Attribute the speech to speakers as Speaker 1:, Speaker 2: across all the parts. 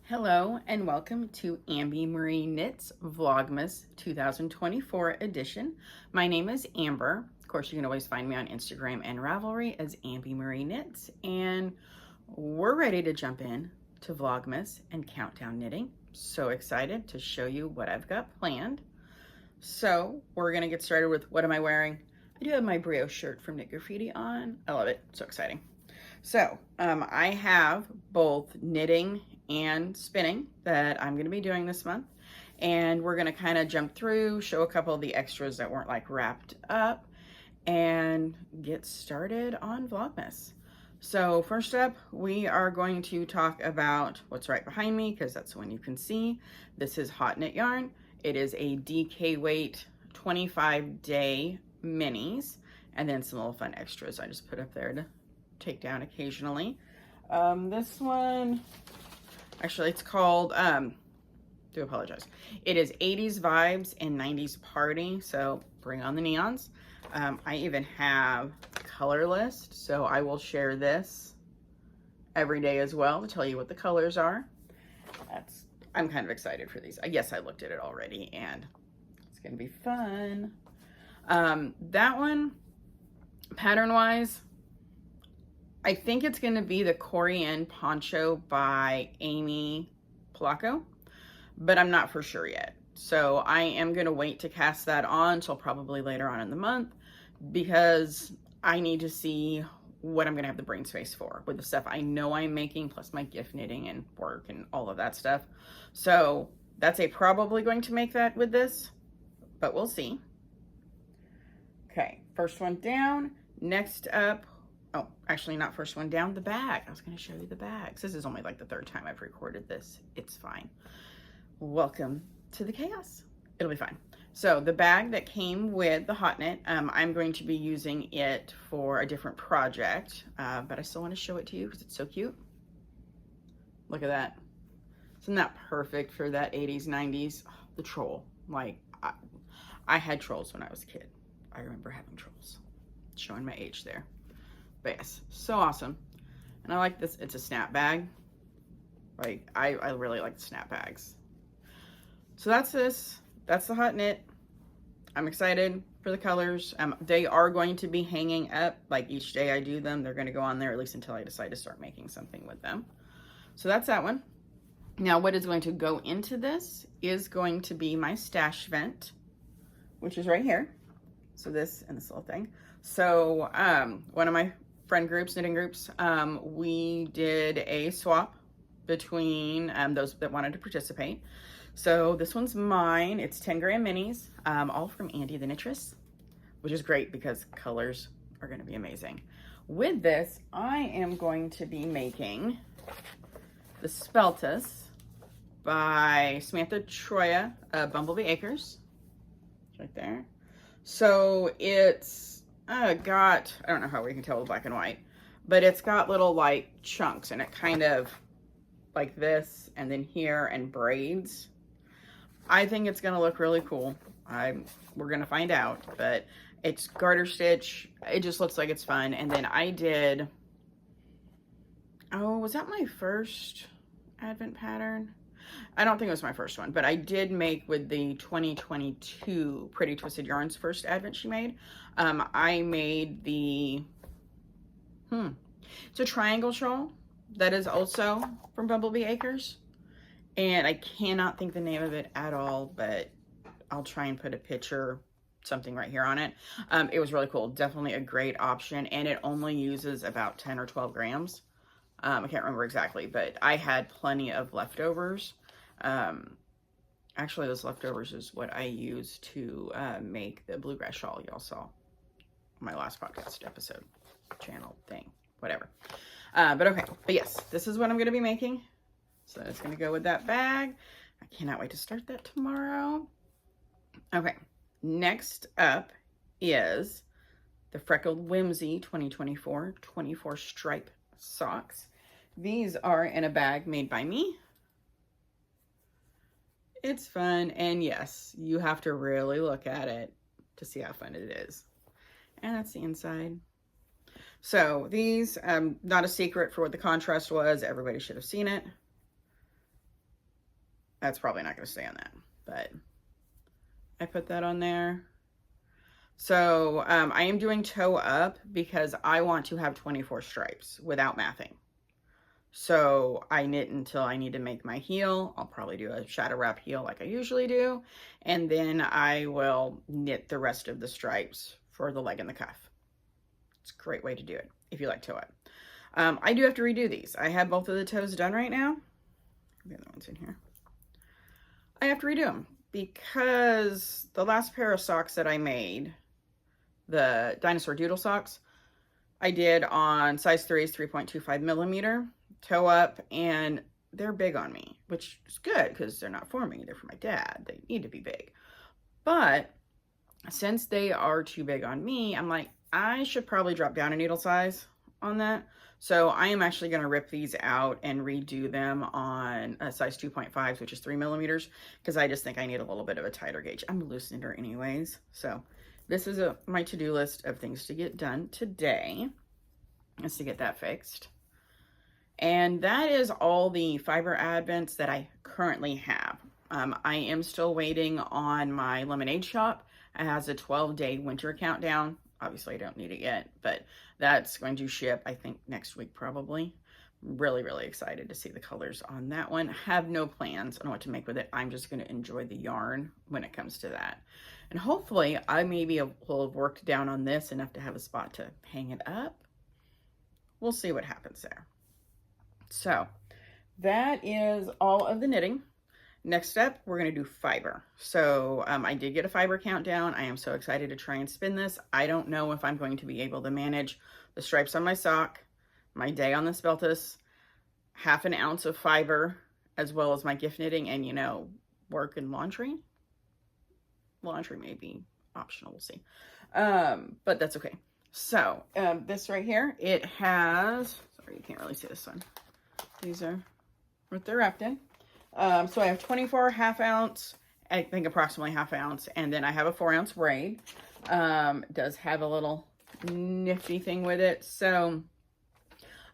Speaker 1: Hello and welcome to Ambymarieknits Vlogmas 2024 edition. My name is Amber. Of course, you can always find me on Instagram and Ravelry as Ambymarieknits, and we're ready to jump in to Vlogmas and countdown knitting. So excited to show you what I've got planned. So we're gonna get started with what am I wearing? I do have my brioche shirt from Knit Graffiti on. I love it, so exciting. So I have both knitting and spinning that I'm going to be doing this month, and we're going to kind of jump through, show a couple of the extras that weren't like wrapped up, and get started on Vlogmas. So first up, we are going to talk about what's right behind me, because that's the one you can see. This is Haute knit yarn. It is a DK weight 25-day minis, and then some little fun extras I just put up there to take down occasionally. This one, actually it's called, do apologize. It is 80s vibes and 90s party, so bring on the neons. I even have color list, so I will share this every day as well to tell you what the colors are. I'm kind of excited for these. I guess I looked at it already and it's gonna be fun. That one, pattern wise, I think it's going to be the Coorie and Poncho by Amy Palko, but I'm not for sure yet. So I am going to wait to cast that on until probably later on in the month, because I need to see what I'm going to have the brain space for with the stuff I know I'm making, plus my gift knitting and work and all of that stuff. So that's probably going to make that with this, but we'll see. Okay, first one down. Next up, oh, actually not first one down, the bag. I was going to show you the bags. This is only like the third time I've recorded this. It's fine. Welcome to the chaos. It'll be fine. So the bag that came with the Haute knit, I'm going to be using it for a different project, but I still want to show it to you because it's so cute. Look at that. Isn't that perfect for that 80s, 90s? Oh, the troll. Like, I had trolls when I was a kid. I remember having trolls. Showing my age there. But yes, so awesome. And I like this. It's a snap bag. Like, I really like the snap bags. So that's this. That's the Haute knit. I'm excited for the colors. They are going to be hanging up. Like, each day I do them, they're going to go on there, at least until I decide to start making something with them. So that's that one. Now, what is going to go into this is going to be my stash vent, which is right here. So this and this little thing. So one of my friend groups, knitting groups, we did a swap between those that wanted to participate. So this one's mine. It's 10 gram minis, all from Andy the Knitress, which is great because colors are going to be amazing. With this, I am going to be making the Speltas by Samantha, Troia, Bumblebee Acres. It's right there. So it's got, I don't know how we can tell with black and white, but it's got little like chunks, and it kind of like this and then here and braids. I think it's gonna look really cool. We're gonna find out, but it's garter stitch. It just looks like it's fun. And then I did, oh, was that my first Advent pattern? I don't think it was my first one, but I did make with the 2022 Pretty Twisted Yarns first Advent she made. I made the, it's a triangle shawl that is also from Bumblebee Acres. And I cannot think the name of it at all, but I'll try and put a picture, something right here on it. It was really cool. Definitely a great option. And it only uses about 10 or 12 grams. I can't remember exactly, but I had plenty of leftovers. Actually, those leftovers is what I used to make the bluegrass shawl y'all saw my last podcast episode, channel thing, whatever. But okay, but yes, this is what I'm going to be making. So it's going to go with that bag. I cannot wait to start that tomorrow. Okay, next up is the Freckled Whimsy 2024 24 stripe socks. These are in a bag made by me. It's fun, and yes, you have to really look at it to see how fun it is. And that's the inside. So these, not a secret for what the contrast was. Everybody should have seen it. That's probably not going to stay on that, but I put that on there. So I am doing toe up because I want to have 24 stripes without mathing. So I knit until I need to make my heel. I'll probably do a shadow wrap heel like I usually do. And then I will knit the rest of the stripes for the leg and the cuff. It's a great way to do it if you like toe up. I do have to redo these. I have both of the toes done right now. The other one's in here. I have to redo them because the last pair of socks that I made, the dinosaur doodle socks, I did on size 3's 3.25 millimeter toe up, and they're big on me, which is good because they're not for me, they're for my dad. They need to be big. But since they are too big on me, I'm like, I should probably drop down a needle size on that. So I am actually going to rip these out and redo them on a size 2.5, which is 3 millimeters, because I just think I need a little bit of a tighter gauge. I'm a loose knitter anyways. So this is my to-do list of things to get done today, is to get that fixed. And that is all the fiber advents that I currently have. I am still waiting on my lemonade shop. It has a 12-day winter countdown. Obviously, I don't need it yet, but that's going to ship, I think, next week probably. Really, really excited to see the colors on that one. Have no plans on what to make with it. I'm just going to enjoy the yarn when it comes to that. And hopefully, I maybe will have worked down on this enough to have a spot to hang it up. We'll see what happens there. So that is all of the knitting. Next up, we're going to do fiber. So I did get a fiber countdown. I am so excited to try and spin this. I don't know if I'm going to be able to manage the stripes on my sock, my day on the Speltas, half an ounce of fiber, as well as my gift knitting and, you know, work and laundry. Laundry may be optional, we'll see. But that's okay. So this right here, it has, sorry, you can't really see this one. These are what they're wrapped in. So I have 24 half ounce, I think approximately half ounce, and then I have a 4-ounce braid. It does have a little nifty thing with it. So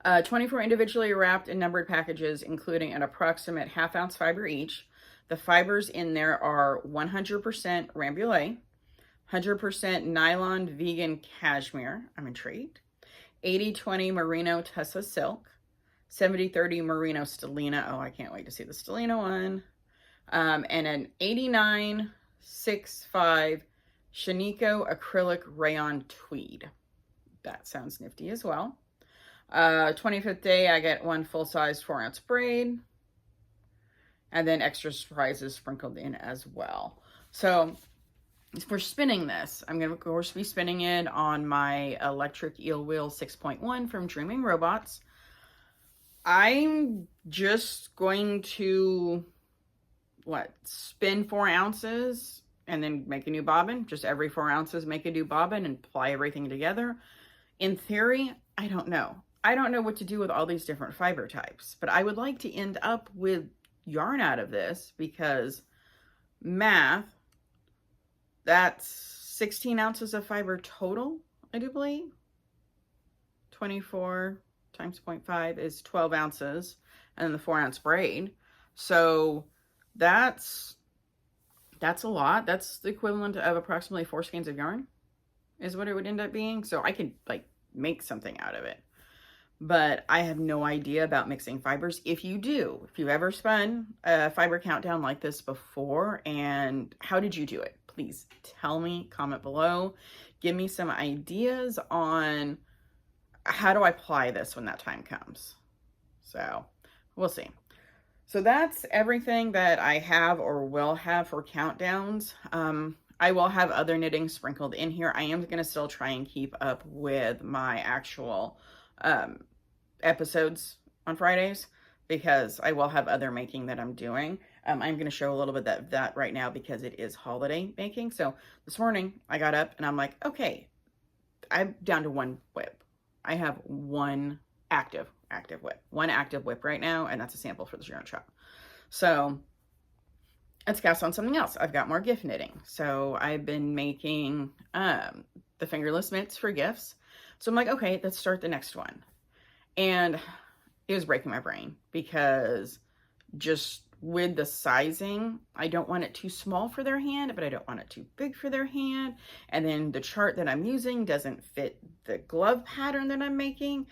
Speaker 1: 24 individually wrapped and numbered packages, including an approximate half-ounce fiber each. The fibers in there are 100% Rambouillet, 100% nylon vegan cashmere, I'm intrigued, 80-20 merino tussa silk, 70-30 merino stellina. Oh, I can't wait to see the stellina one. And an 89-65 Shiniko acrylic rayon tweed. That sounds nifty as well. 25th day, I get one full-size 4-ounce braid. And then extra surprises sprinkled in as well. So for spinning this, I'm going to, of course, be spinning it on my electric eel wheel 6.1 from Dreaming Robots. I'm just going to, spin 4 ounces and then make a new bobbin. Just every 4 ounces, make a new bobbin and apply everything together. In theory, I don't know. I don't know what to do with all these different fiber types, but I would like to end up with yarn out of this because math, that's 16 ounces of fiber total, I do believe. 24 times 0.5 is 12 ounces, and then the 4-ounce braid. So that's a lot. That's the equivalent of approximately 4 skeins of yarn is what it would end up being. So I could make something out of it. But I have no idea about mixing fibers. If you do, if you've ever spun a fiber countdown like this before, and how did you do it? Please tell me, comment below. Give me some ideas on how do I apply this when that time comes. So we'll see. So that's everything that I have or will have for countdowns. I will have other knitting sprinkled in here. I am going to still try and keep up with my actual episodes on Fridays because I will have other making that I'm doing. I'm going to show a little bit of that right now because it is holiday making. So this morning I got up and I'm like, okay, I'm down to 1 whip. I have one active whip. One active whip right now, and that's a sample for the yarn shop. So let's cast on something else. I've got more gift knitting. So I've been making the fingerless mitts for gifts. So I'm like, okay, let's start the next one. And it was breaking my brain because just with the sizing, I don't want it too small for their hand, but I don't want it too big for their hand. And then the chart that I'm using doesn't fit the glove pattern that I'm making.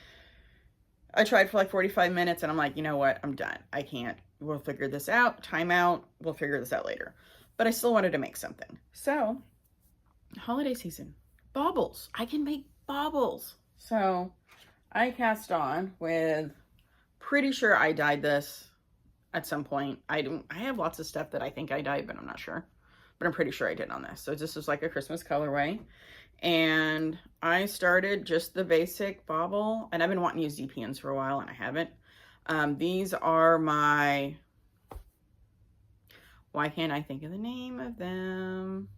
Speaker 1: I tried for like 45 minutes and I'm like, you know what? I'm done. I can't. We'll figure this out. Time out. We'll figure this out later. But I still wanted to make something. So, holiday season. Baubles. I can make baubles. So, I cast on with, pretty sure I dyed this at some point. I have lots of stuff that I think I dyed, but I'm not sure. But I'm pretty sure I did on this. So this was like a Christmas colorway. And I started just the basic bauble. And I've been wanting to use DPNs for a while and I haven't. These are my, why can't I think of the name of them?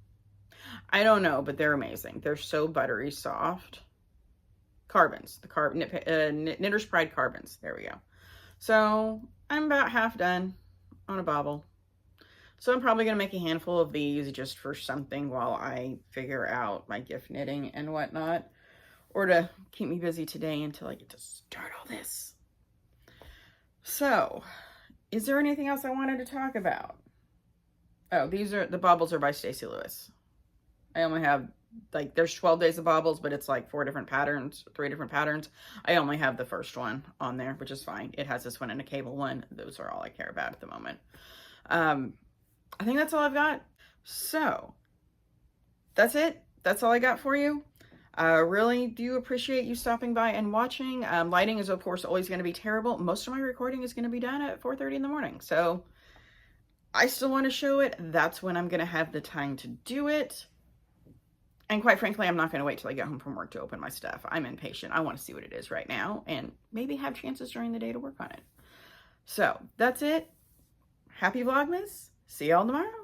Speaker 1: I don't know, but they're amazing. They're so buttery soft. Carbons, the Knitter's Pride carbons. There we go. So I'm about half done on a bauble. So I'm probably going to make a handful of these just for something while I figure out my gift knitting and whatnot. Or to keep me busy today until I get to start all this. So, is there anything else I wanted to talk about? Oh, the baubles are by Stacey Lewis. I only have, like, there's 12 days of baubles, but it's like 3 different patterns. I only have the first one on there, which is fine. It has this one and a cable one. Those are all I care about at the moment. I think that's all I've got. So, that's it. That's all I got for you. Really do appreciate you stopping by and watching. Lighting is, of course, always going to be terrible. Most of my recording is going to be done at 4:30 in the morning. So, I still want to show it. That's when I'm going to have the time to do it. And quite frankly, I'm not going to wait till I get home from work to open my stuff. I'm impatient. I want to see what it is right now and maybe have chances during the day to work on it. So, that's it. Happy Vlogmas. See y'all tomorrow.